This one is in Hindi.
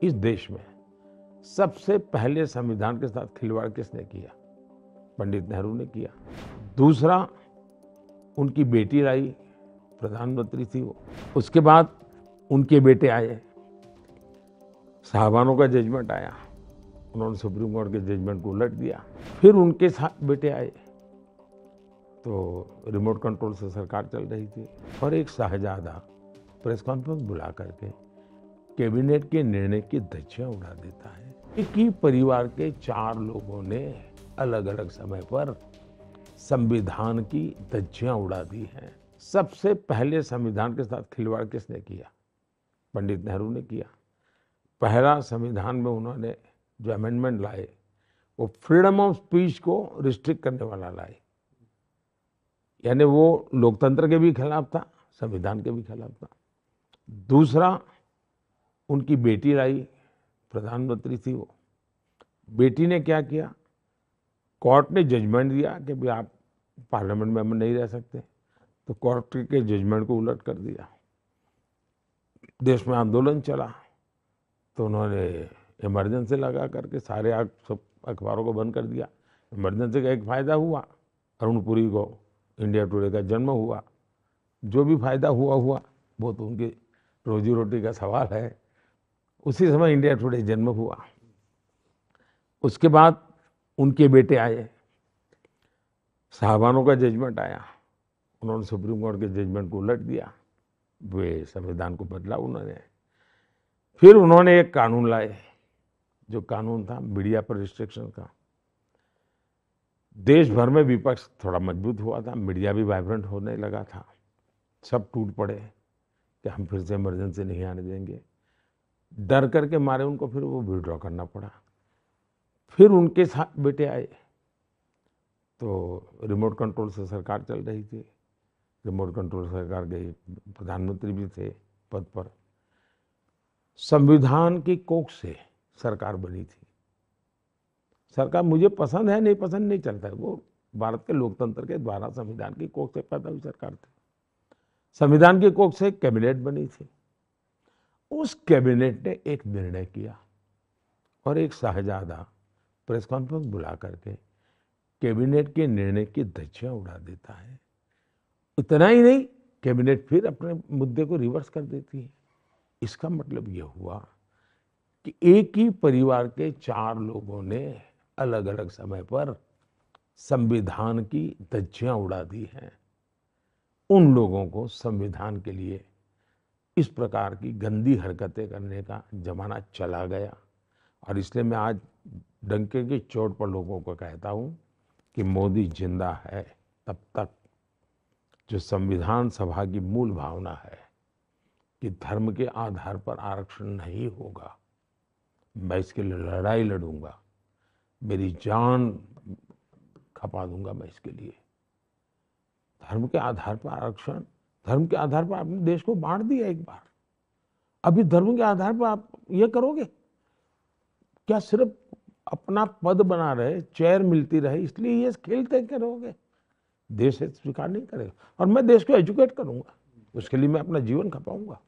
इस देश में सबसे पहले संविधान के साथ खिलवाड़ किसने किया? पंडित नेहरू ने किया। दूसरा, उनकी बेटी लाई, प्रधानमंत्री थी वो। उसके बाद उनके बेटे आए, साहबानों का जजमेंट आया, उन्होंने सुप्रीम कोर्ट के जजमेंट को उलट दिया। फिर उनके साथ बेटे आए, तो रिमोट कंट्रोल से सरकार चल रही थी और एक शाहजादा प्रेस कॉन्फ्रेंस बुला करके कैबिनेट के निर्णय की धज्जियां उड़ा देता है। एक ही परिवार के 4 लोगों ने अलग अलग समय पर संविधान की धज्जियां उड़ा दी हैं। सबसे पहले संविधान के साथ खिलवाड़ किसने किया? पंडित नेहरू ने किया। पहला संविधान में उन्होंने जो अमेंडमेंट लाए वो फ्रीडम ऑफ स्पीच को रिस्ट्रिक्ट करने वाला लाए, यानी वो लोकतंत्र के भी खिलाफ था, संविधान के भी खिलाफ था। दूसरा, उनकी बेटी लाई, प्रधानमंत्री थी वो। बेटी ने क्या किया? कोर्ट ने जजमेंट दिया कि भाई आप पार्लियामेंट में हम नहीं रह सकते, तो कोर्ट के जजमेंट को उलट कर दिया। देश में आंदोलन चला तो उन्होंने इमरजेंसी लगा करके सारे सब अखबारों को बंद कर दिया। इमरजेंसी का एक फायदा हुआ, अरुण पुरी को इंडिया टुडे का जन्म हुआ। जो भी फायदा हुआ वो तो उनकी रोजी रोटी का सवाल है। उसी समय इंडिया टुडे जन्म हुआ। उसके बाद उनके बेटे आए, साहबानों का जजमेंट आया, उन्होंने सुप्रीम कोर्ट के जजमेंट को उलट दिया, वे संविधान को बदला उन्होंने। फिर उन्होंने एक कानून लाए, जो कानून था मीडिया पर रिस्ट्रिक्शन का। देश भर में विपक्ष थोड़ा मजबूत हुआ था, मीडिया भी वाइब्रेंट होने लगा था। सब टूट पड़े कि हम फिर से इमरजेंसी नहीं आने देंगे। डर करके मारे उनको फिर वो विड्रॉ करना पड़ा। फिर उनके साथ बेटे आए, तो रिमोट कंट्रोल से सरकार चल रही थी। रिमोट कंट्रोल सरकार के प्रधानमंत्री भी थे पद पर। संविधान की कोख से सरकार बनी थी। सरकार मुझे पसंद है नहीं पसंद नहीं चलता है, वो भारत के लोकतंत्र के द्वारा संविधान की कोख से पैदा हुई सरकार थी। संविधान की कोख से कैबिनेट बनी थी। उस कैबिनेट ने एक निर्णय किया और एक शाहजादा प्रेस कॉन्फ्रेंस बुला करके कैबिनेट के निर्णय की धज्जियां उड़ा देता है। इतना ही नहीं, कैबिनेट फिर अपने मुद्दे को रिवर्स कर देती है। इसका मतलब यह हुआ कि एक ही परिवार के 4 लोगों ने अलग अलग समय पर संविधान की धज्जियां उड़ा दी हैं। उन लोगों को संविधान के लिए इस प्रकार की गंदी हरकतें करने का जमाना चला गया। और इसलिए मैं आज डंके की चोट पर लोगों को कहता हूं कि मोदी जिंदा है तब तक जो संविधान सभा की मूल भावना है कि धर्म के आधार पर आरक्षण नहीं होगा, मैं इसके लिए लड़ाई लड़ूंगा, मेरी जान खपा दूंगा मैं इसके लिए। धर्म के आधार पर आरक्षण, धर्म के आधार पर आपने देश को बांट दिया एक बार। अभी धर्म के आधार पर आप ये करोगे क्या? सिर्फ अपना पद बना रहे, चेयर मिलती रहे इसलिए ये खेलते करोगे? देश स्वीकार नहीं करेगा। और मैं देश को एजुकेट करूंगा, उसके लिए मैं अपना जीवन खपाऊंगा।